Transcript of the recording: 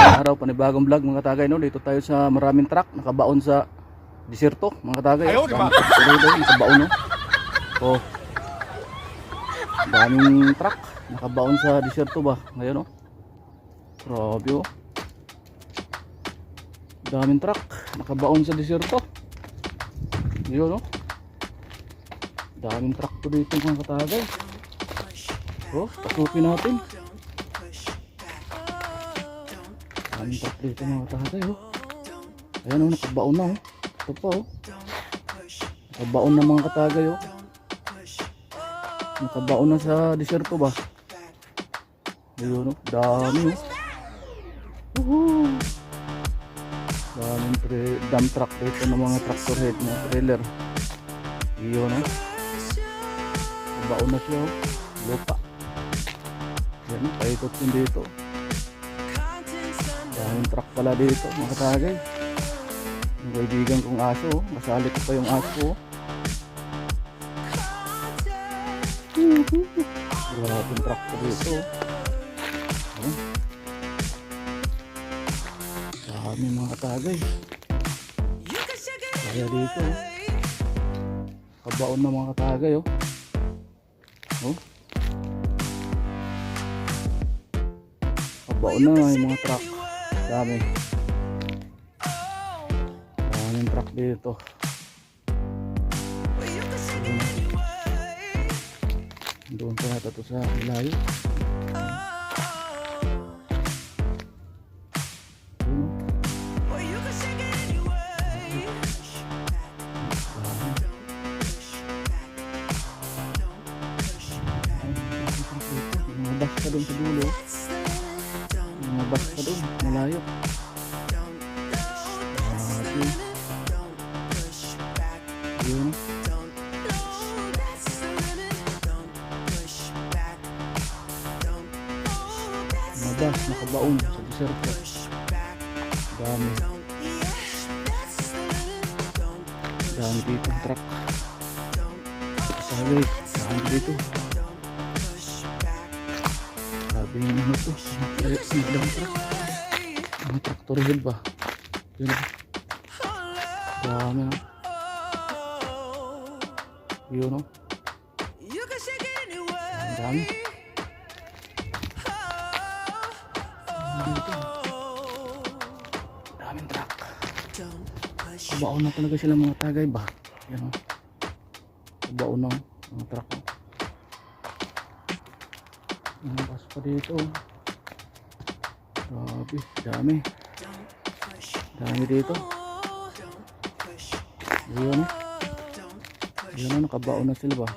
araw, panibagong vlog mga tagay, no? Dito tayo sa maraming truck nakabaon sa disyerto mga tagay. Nakabaon, no? Oh. Daming truck nakabaon sa disyerto ba ngayon, no? Grabe, oh. Daming truck nakabaon sa disyerto. Yun, no? Daming truck to dito mga katagay. Oh, pasukin natin. Daming truck dito mga katagay, oh. Ayan, oh, nakabaon na, oh. Ito pa, oh. Nakabaon na mga katagay, oh. Nakabaon na sa disyerto ba? Ayun, oh. Dami, oh. Woohoo! Daming dump truck dito ng mga tractor head, mga trailer. Ayun, oh. Nakabaon na siya, oh. Lupa. Ayan, oh. Paikot din dito. Daming truck pala dito mga katagay. Yung kaibigan kong aso, oh. Masali ko pa yung aso, oh. Grabing truck pa dito, oh. Ayan. Dami mga katagay. Kaya dito, oh. Kabaon na mga katagay, oh. Oh. Kabaon na yung mga truck. Dami. Daming truck dito. Doon pa nata to sa layo. Mabas ka doon sa dulo. Mabas ka doon, malayo. Yun. Mabas, nakabaon sa disyerto. Dami. Dami dito truck. Sabi, dami dito. Sabi yung ano to, mga truck. Mga traktor head ba? Yun. Dami, oh. Yun, oh. Ang dami. Dito. Daming truck. Kabaon na talaga sila mga tagay ba? Yan, oh. Kabaon na mga truck, oh. Nabas pa dito, oh. Grabe, dami. Dami dito. Yun, oh. Yun, oh, nakabaon na sila ba?